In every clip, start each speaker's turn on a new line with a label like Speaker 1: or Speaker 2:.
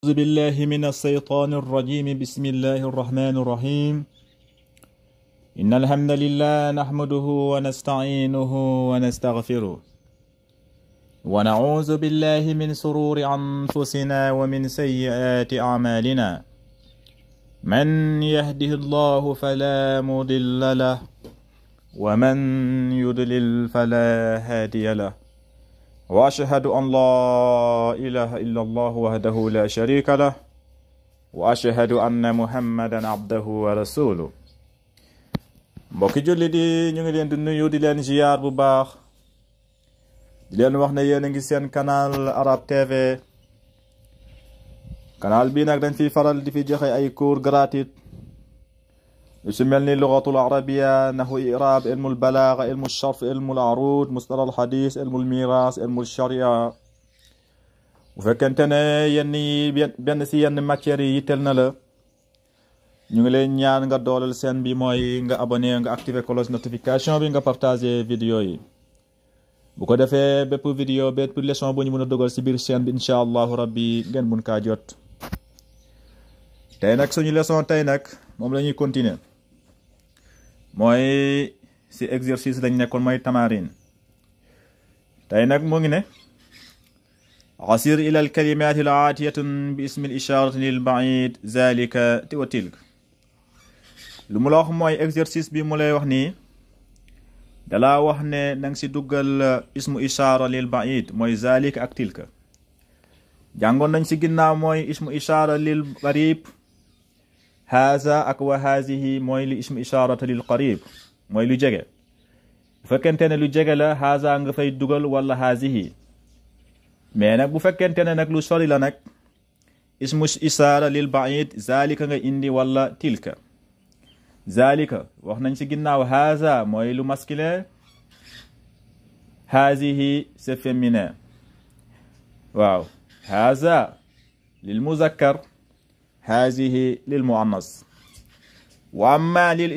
Speaker 1: أعوذ بالله من الشيطان الرجيم. بسم الله الرحمن الرحيم. إن الحمد لله نحمده ونستعينه ونستغفره ونعوذ بالله من شرور أنفسنا ومن سيئات أعمالنا. من يهده الله فلا مضل له ومن يضلل فلا هادي له. وأشهد أن لا إله إلا الله وحده لا شريك له وأشهد أن محمدا عبده ورسوله. mbokki julli di ñu ngi leen di nuyu di leen ziar bu baax di leen wax ne yéen a ngi seen canal Arab TV. canal bi nag dañ fiy faral di fi joxe ay cours gratuit lu si mel ni lugatul arabiya, nahwu, i'rab, ilmul balagha, ilmul sharf, ilmul arud, mustalah al hadis, ilmul miras, ilmul sharia. bu fekkente ne benn si yenn matières yi yitteel na la ñu ngi leen ñaan nga dooleel seen bi mooy nga abonné nga activer cloche notification bi nga partager vidéo yi. bu ko defee bépp vidéo bépp leçon bu ñu mën a dogal si biir chaîne bi incha allahu rabbi ngeen mun kaa jot. tey nag suñu leçon tey nag moom la ñuy continuer mooy si exercice lañ nekkoon mooy tamarin. tey nag mu ngi ne asir ila al kalimat al aatiyatun bi ismi al isharati lil ba'id zalika wa tilk. lu mu la wax mooy exercice bi mu lay wax nii dalaa wax ne nang si duggal ismu ishara lil ba'id mooy zalika ak tilka. jàngoon nañ si ginnaaw mooy ismu ishara lil qarib haza ak wa hazihi mooy li ismu isharata lil qarib mooy lu jege. bu fekkente ne lu jege la haza nga fay dugal wala hazihi. mais nag bu fekkente ne nag lu sori la nag ismu ishara lil ba'id zalika nga indi wala tilka. zalika wax nañ si ginnaaw haza mooy lu masculin, hazihi c'est féminin. waaw haza lil muzakkar, hazihi lil muannas. wa amma lil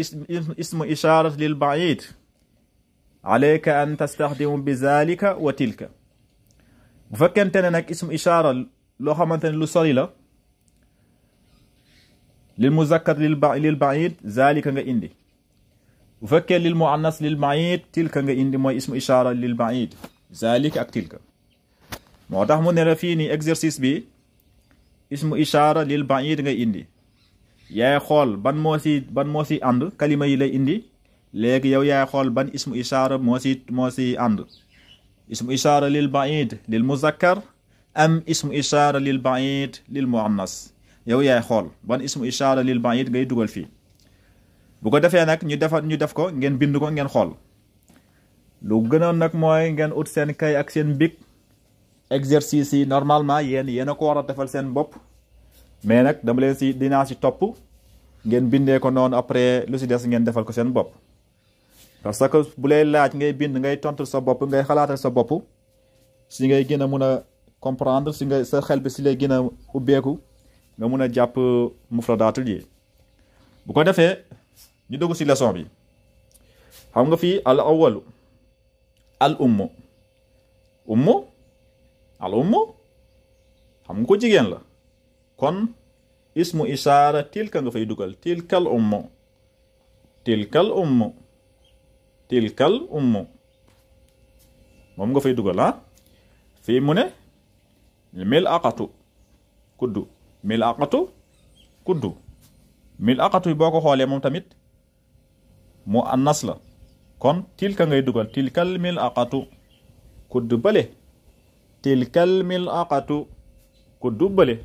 Speaker 1: ismu isharat lil ba'id alayka an tastaxdimu bi zalika wa tilka. bu fekkente ne nag ismu ishara loo xamante ne lu sori la lil muzakkar lil ba'id zalika nga indi. bu fekkee lil muannas lil ba'id tilka nga indi mooy ismu ishara lil ba'id zalika ak tilka. moo tax mu ne la fii nii exercice bi ismu ishara lil ba'id nga indi. yaay xool ban moo si ànd kalima yi lay indi. léegi yow yaay xool ban ismu ishara moo si ànd. ismu ishara lil ba'id lil muzakkar am ismu ishara lil ba'id lil muannas. yow yaay xool ban ismu ishara lil ba'id ngay dugal fii. bu ko defee nag ñu def ko ngeen bind ko ngeen xool. lu gënoon nag mooy ngeen ut seen kay ak seen bic. exercice yi normalement yéen a ko war a defal seen bopp. mais nag dama leen dinaa si topp ngeen bindee ko noonu après lu si des ngeen defal ko seen bopp. parce que bu lay laaj ngay bind ngay tontu sa bopp ngay xalaatal sa bopp si ngay gën a mun a comprendre si nga sa xel bi si lay gën a ubbeeku nga mun a jàpp mufradatul yi. bu ko defee ñu dugg si leçon bi. xam nga fii al awalu al ummu al ummu xam nga ko jigéen la kon ismu ishaara tilka nga fay dugal tilkal ummu moom nga fay dugal fii mu ne mil aqatu kuddu mil aqatu boo ko xoolee moom tamit mu annas la kon tilka ngay dugal tilkal mil aqatu kuddu bële tilkal mil aqatu kuddu bële.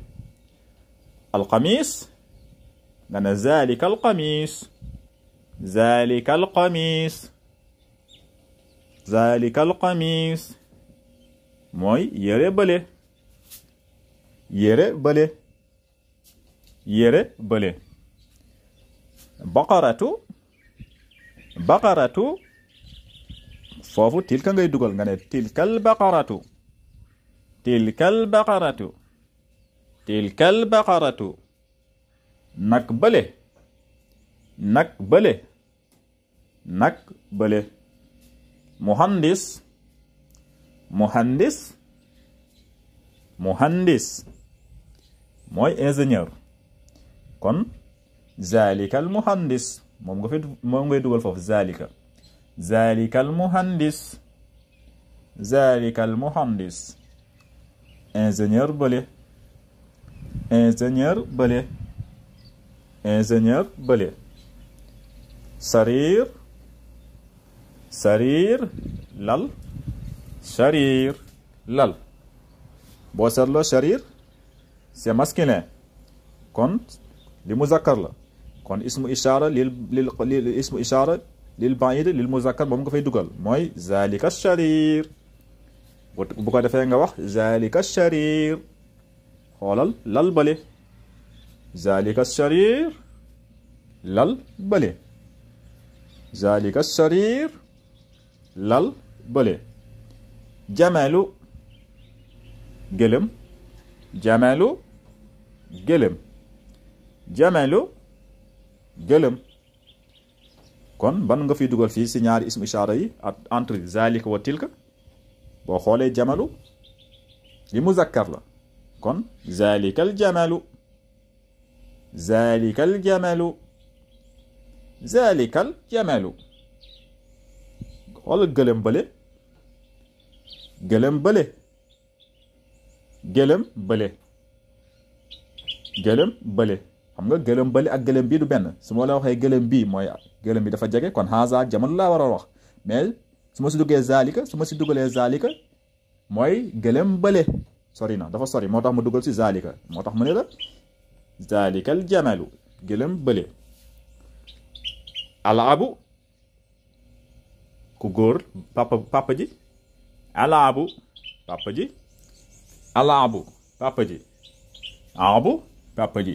Speaker 1: alqamis nga ne zalika alqamis mooy yére bële. baqaratu foofu tilka ngay dugal nga ne tilkal baqaratu nag bële. muhandis mooy ingénieur kon zalika al muhandis moom ngay dugal foofu zalika al muhandis ingénieur bële sarir lal boo seetloo sarir c'est masculin kon li muzakkar la kon ismu ishara lil ba'id lil muzakkar moom nga fay dugal mooy zalika sarir bu ko defee nga wax zalika sarir xoolal lal bële zalika sarir lal bële zalika sarir lal bële jamalu gëlëm kon ban nga fiy dugal fii si ñaari ismu ishaara yi ak entre zalika wa tilka boo xoolee jamalu li muzakkar la kon zalikal jamalu xoolal gëlëm bële xam nga gëlëm bële ak gëlëm bii du benn su ma la waxee gëlëm bii mooy gëlëm bi dafa jege kon haza jamalu laa war a wax mais su ma si duggee zalika su ma si dugalee zalika mooy gëlëm bële sori na dafa sori moo tax ma dugal si zalika moo tax mu ne la zalikal jamalu gëlëm bële alaabu ku góor papa ji alaabu papa ji alaabu papa ji aabu papa ji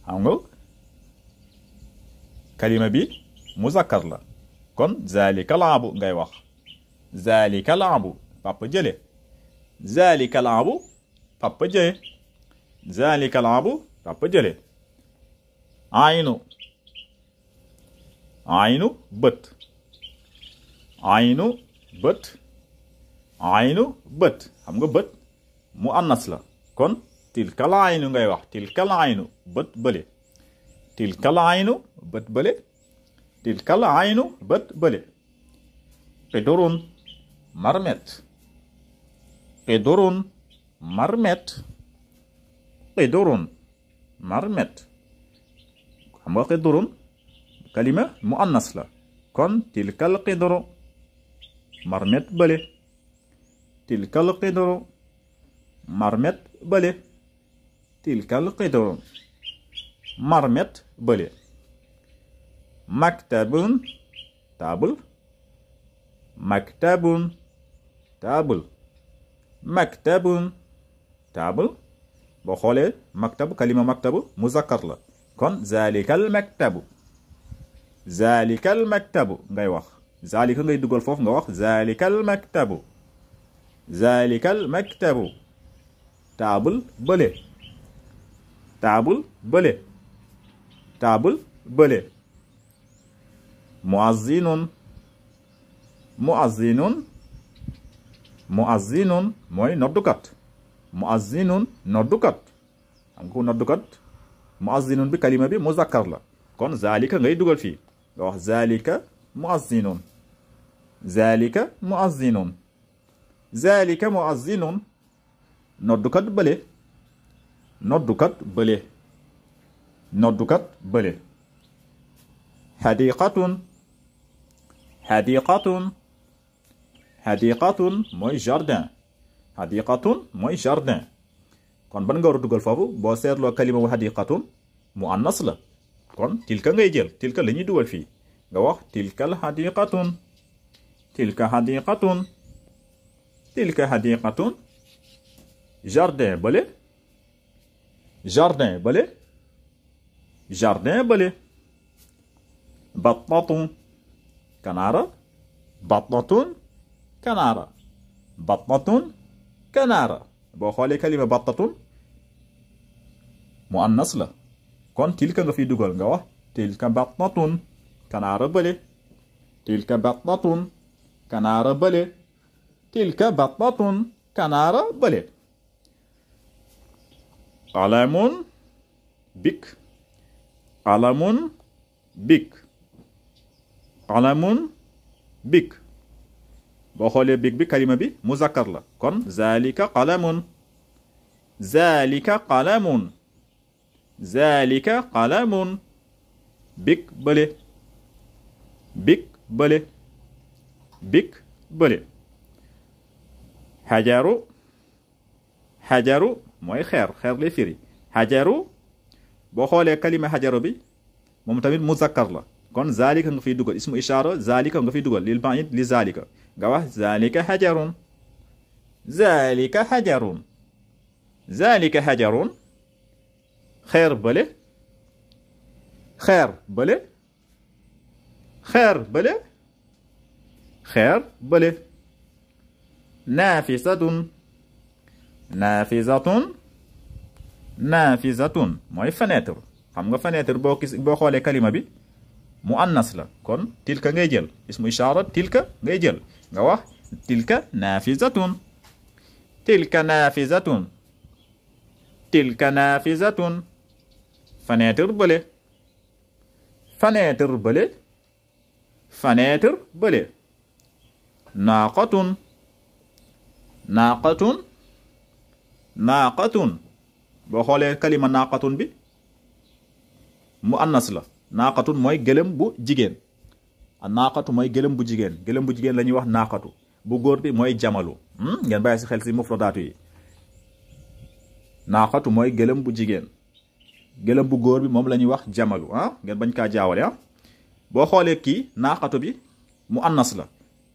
Speaker 1: xam nga kalima bi muzakkar la kon zalika laabu ngay wax zalika laabu papa jële zalika laabu papa jële zalika laabu papa jële aynu bët aynu bët xam nga bët mu annas la kon tilkal aynu ngay wax tilkal aynu bët bële tilkal aynu bët bële tilkal aynu bët bële qidurun marmet qidurun marmet xam nga qidurun kalima mu annas la kon tilkal qidru marmet bële tilkal qidru marmet bële tilkal qidru marmet bële maktabun table boo xoolee maktab kalima maktabu muzakkar la kon zalikal maktabu ngay wax zalika ngay dugal foofu nga wax zalikal maktabu table bële muazzinun mooy noddukat xam nga ko noddukat muazzinun bi kalima bi muzakkar la kon zalika ngay dugal fii nga wax zalika muazzinun noddukat bële xadiqatun mooy jardin kon ban nga war a dugal foofu boo seetloo kalima wu xadiqatun mu annas la kon tilka ngay jël tilka la ñuy dugal fii nga wax tilka xadiqatun jardin bële battatun kanaara boo xoolee kalima battatun mu annas la kon tilka nga fiy dugal nga wax tilka battatun kanaara bële tilka battatun kanaara bële qalamun bik qalamun bik qalamun bik boo xoolee bik bi kalima bi muzakkar la kon zalika qalamun zalika qalamun zalika qalamun bik bële bik bële bik bële xajaru xajaru mooy xeer xeer lay firi xajaru boo xoolee kalima xajaru bi moom tamit muzakkar la kon zalika nga fiy dugal ismu ishaara zalika nga fiy dugal lil ba'id li zalika nga wax zalika xajarun zalika xajarun zalika xajarun xeer bële xeer bële xeer bële xeer bële naafisatun naafisatun naafisatun mooy fenêtre xam nga fenêtre boo xoolee kalima bi mu annas la kon tilka ngay jël ismu ishaara tilka ngay jël nga wax tilka naafisatun tilka naafisatun tilka naafisatun fenêtre bële fenêtre bële fenêtre bële naaqatun naaqatun naaqatun boo xoolee kalima naaqatun bi mu annas la naaqatun mooy gëlëm bu jigéen a naaqatu mooy gëlëm bu jigéen gëlëm bu jigéen la ñuy wax naaqatu bu góor bi mooy jamalu ngeen bàyyi si xel si mufradaatu yi naaqatu mooy gëlëm bu jigéen gëlëm bu góor bi moom la ñuy wax jamalu ngeen bañ kaa jaawale boo xoolee kii naaqatu bi mu annas la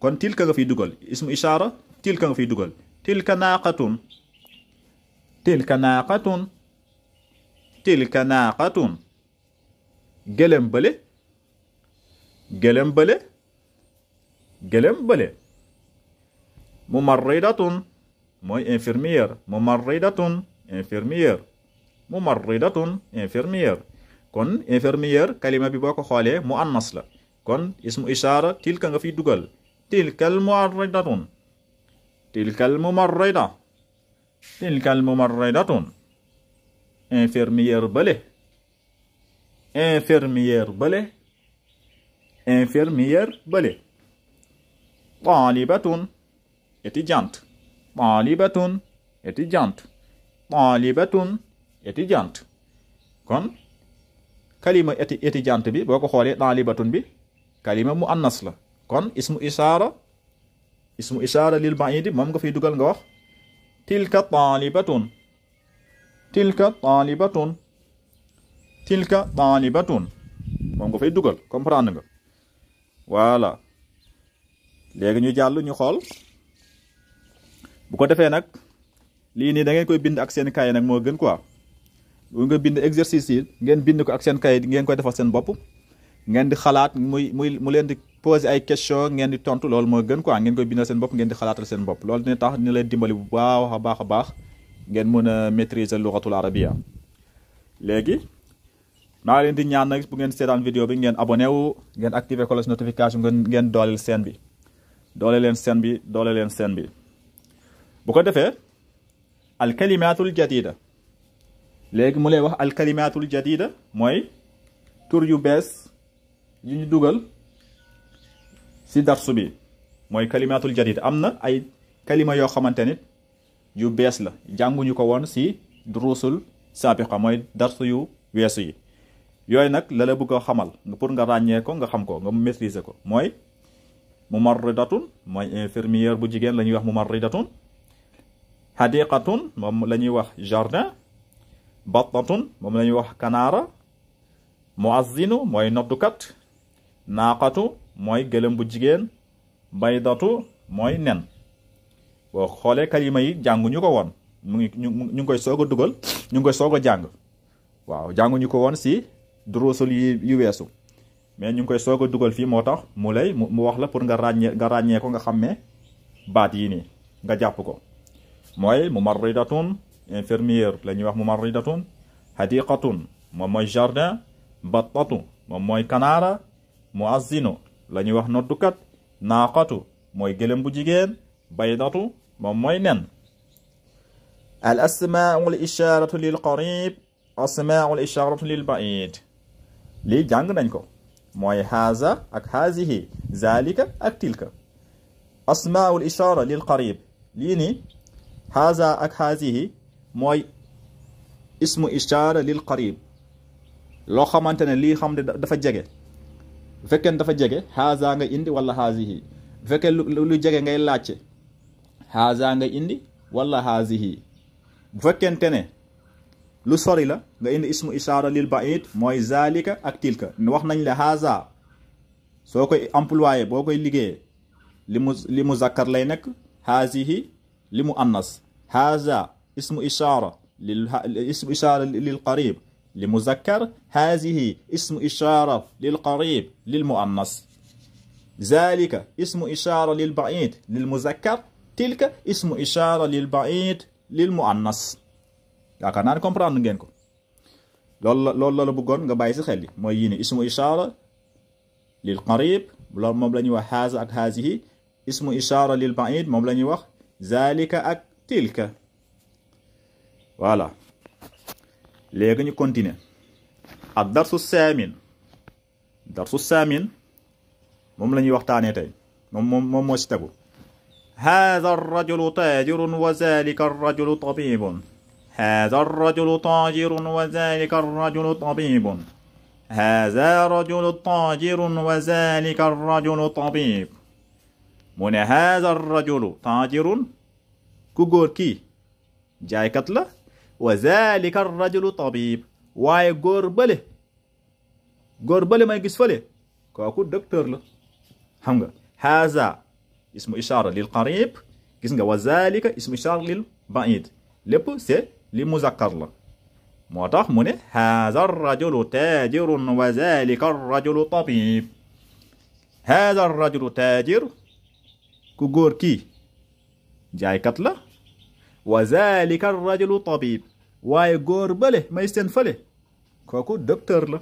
Speaker 1: kon tilka nga fiy dugal ismu ishaara tilka nga fiy dugal tilka naaqatun tilka naaqatun tilka naaqatun gëlëm bële gëlëm bële gëlëm bële mumarridatun mooy infirmière mumarridatun infirmière mumarridatun infirmière kon infirmière kalima bi boo ko xoolee mu annas la kon ismu ishaara tilka nga fiy dugal tilkal mumarridatun tilkal mumarrida tilkal mumarridatun infirmière bële infirmière bële infirmière bële taalibatun étudiante taalibatun étudiante taalibatun étudiante kon kalima étudiante bi boo ko xoolee taalibatun bi kalima mu annas la kon ismu ishaara lil ba'id moom nga fiy dugal nga wax tilka taalibatun tilka taalibatun tilka taalibatun moom nga fay dugal comprendre nga voilà léegi ñu jàll ñu xool bu ko defee nag lii nii da ngeen koy bind ak seen kaye nag moo gën quoi bu nga bind exercice yi ngeen bind ko ak seen kaye ngeen koy defal seen bopp ngeen di xalaat mu leen di poser ay question ngeen di tontu loolu moo gën quoi ngeen koy bindal seen bopp ngeen di xalaatal seen bopp loolu dina tax dina leen dimbali bu baax a baax ngeen mën a maîtriser lughatul arabia léegi maa leen di ñaan nag bu ngeen seetaan vidéo bi ngeen abonné wu ngeen activer cloche notification ngeen dooleel seen bi doole leen seen bi bu ko defee al kalimatul jadida léegi mu lay wax al kalimatul jadida mooy tur yu bees yu ñu dugal si darsu bi mooy kalimatul jadida am na ay kalima yoo xamante ni yu bees la jànguñu ko woon si durusul sabiqa mooy darsu yu weesu yi yooyu nag la la bëgg a xamal pour nga ràññee ko nga xam ko nga maîtriser ko mooy mumarridatun mooy infirmière bu jigéen la ñuy wax mumarridatun hadiqatun moom la ñuy wax jardin battatun moom la ñuy wax kanaara muazzinu mooy noddukat naaqatu mooy gëlëm bu jigéen baydatu mooy nen boo xoolee kalima yi jànguñu ko woon ñu ngi koy soog a dugal ñu ngi koy soog a jàng waaw jànguñu ko woon si durusul yu weesu mais ñu ngi koy soog a dugal fii moo tax mu wax la pour nga ràññee ko nga xàmmee baat yi nii nga jàpp ko mooy mumarridatun infirmière la ñuy wax mumarridatun hadiqatun moom mooy jardin battatu moom mooy kanaara muazzinu la ñuy wax noddukat naaqatu mooy gëlëm bu jigéen baydatu moom mooy nen al asmaa'u al ishaaratu lil qarib asmaa'u al ishaaratu lil ba'id lii jàng nañ ko mooy haza ak hazihi zalika ak tilka asmaa'u al ishaara lil qarib lii nii haza ak hazihi mooy ismu ishaara lil qarib loo xamante ne lii xam ne dafa jege bu fekkee dafa jege haza nga indi wala hazihi bu fekkee lu jege ngay laajte haza nga indi wala hazihi bu fekkente ne lu sori la nga indi ismu ishaara lil ba'id mooy zalika ak tilka wax nañ la haza soo koy employé boo koy liggéeyee li mu zakkar lay nekk hazihi li mu annas haza ismu ishaara lil qarib li muzakkar hazihi ismu ishaara lil qarib lil muannas zalika ismu ishaara lil ba'id lil muzakkar tilka ismu ishaara lil ba'id lil muannas yaakaar naa ne comprendre ngeen ko loolu la bëggoon nga bàyyi si xel yi mooy yii ne ismu ishaara lil qarib loolu moom la ñuy wax haza ak hazihi ismu ishaara lil ba'id moom la ñuy wax zalika ak tilka voilà léegi ñu continuer ak darsu saamin moom la ñuy waxtaanee tey moom moo si tegu hada arrajulu taajirun wa zalika arrajulu tabibun hada arrajulu taajirun wa zalika arrajulu tabibun hada rajulu taajirun wa zalika arrajulu tabib mu ne hada arrajulu taajirun ku góor kii jaaykat la wa zalika arrajulu tabib waaye góor bële may gis fële kooku docteur la xam nga haza ismu ishaara lil qarib gis nga wa zalika ismu ishaara lil ba'id lépp c'est li muzakkar la moo tax mu ne haza arrajulu taajirun wa zalika arrajulu tabib haza arrajulu taajir ku góor kii jaaykat la wa zalika arrajulu tabib waaye góor bële may seen fële kooku docteur la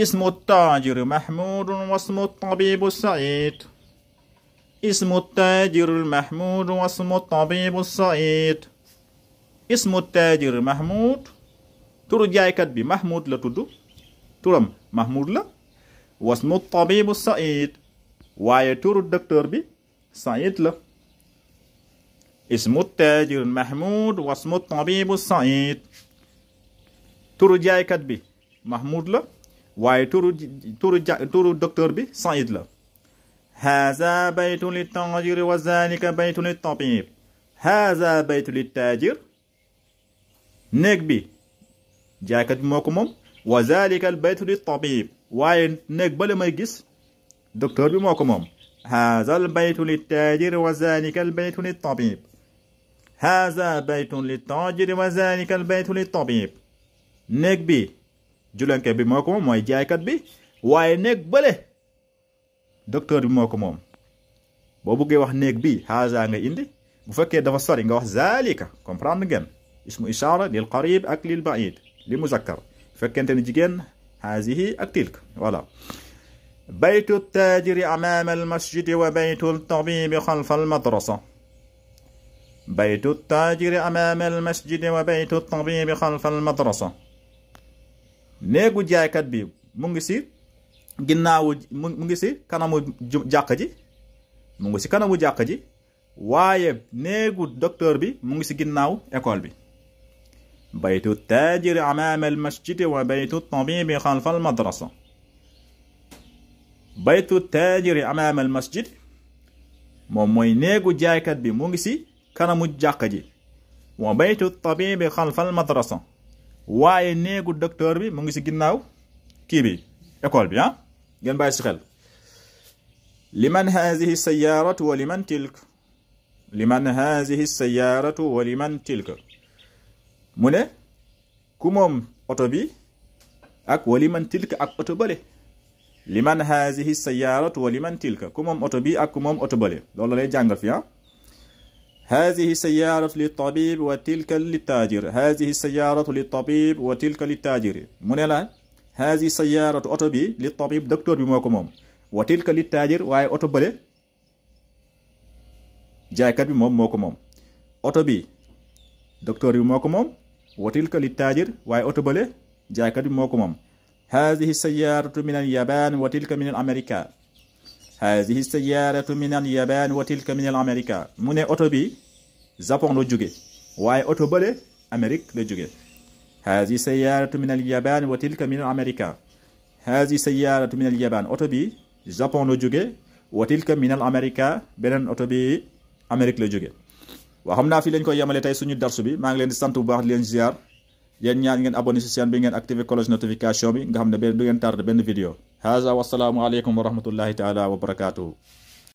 Speaker 1: ismu taajiri mahmudun wasmu tabibu said ismu taajiri mahmudun wasmu tabibu said ismu taajiri mahmud turu jaaykat bi mahmud la tudd turam mahmud la wasmu tabibu said waaye turu docteur bi said la ismu taajir mahmud wasmu tabibu said turu jaaykat bi mahmud la waaye turu docteur bi said la haza baytu littaajir wa zalika baytu littabib haza baytu littaajir néeg bi jaaykat bi moo ko moom wa zalika baytu littabib waaye néeg bale may gis docteur bi moo ko moom haza baytu littaajir wa zalika baytu littabib haza baytun littaajiri wa zalika baytu littabib néeg bi julanke bi moo ko moom mooy jaaykat bi waaye néeg bële docteur bi moo ko moom boo buggee wax néeg bi haza nga indi bu fekkee dafa sori nga wax zalika comprendre ngeen ismu ishaara lil qarib ak lil ba'id li muzakkar fekkente ne jigéen hazihi ak tilk voilà baytu taajiri amama al masjidi wa baytu tabibi xalfa al madrasa baytu taajiri amaama al masjidi wa baytu tabibi xalfa al madrasa néegu jaaykat bi mu ngi si ginnaawu mu ngi si kanamu jàkk ji mu ngi si kanamu jàkk ji waaye néegu docteur bi mu ngi si ginnaaw école bi baytu taajiri amaama al masjidi wa baytu tabibi xalfa al madrasa baytu taajiri amaama al masjid moom mooy néegu jaaykat bi mu ngi si kanamu jàkka ji wa baytu tabibi xalfal madrasa waaye néegu docteur bi mu ngi si ginnaaw kii bi école bi ah ngeen bàyyi si xel liman hazihi sayyaratu wa liman tilk liman hazihi sayyaratu wa liman tilka mu ne ku moom oto bi ak wa liman tilka ak oto bële liman hazihi sayyaratu wa liman tilka ku moom oto bi ak ku moom oto bële loolu lay jàngal fi ah هذه سيارة للطبيب وتلك للتاجر هذه سيارة للطبيب وتلك للتاجر من لا هذه سيارة أوتو بي للطبيب دكتور بي موكو موم وتلك للتاجر واي أوتو بلي جايكات بي موم موكو موم أوتو بي docteur bi moo ko moom wa tilka li taajir waaye oto bële jaaykat bi moo ko moom haadihi sayaaratu min al yabaan wa tilka min al amerika haadihi sayaaratu min al yabaan wa tilka min al amerika mu ne oto bi Japon la jóge waaye oto bële Amérique la jóge haadihi sayaaratu min al yabaan wa tilka min al amerika haadihi sayaaratu min al yabaan oto bi Japon la jóge wa tilka min al amerika beneen oto bi Amérique la jóge waaw xam naa fii lañ koy yemale tey suñu darsu bi maa ngi leen di sant bu baax di leen ziar yéen ñaan ngeen abonné si chaîne bi ngeen activé cloche notification bi nga xam ne benn du ngeen tardé benn vidéo haza wasalaamu aleykum wa rahmatullahi taala wa barakatuhu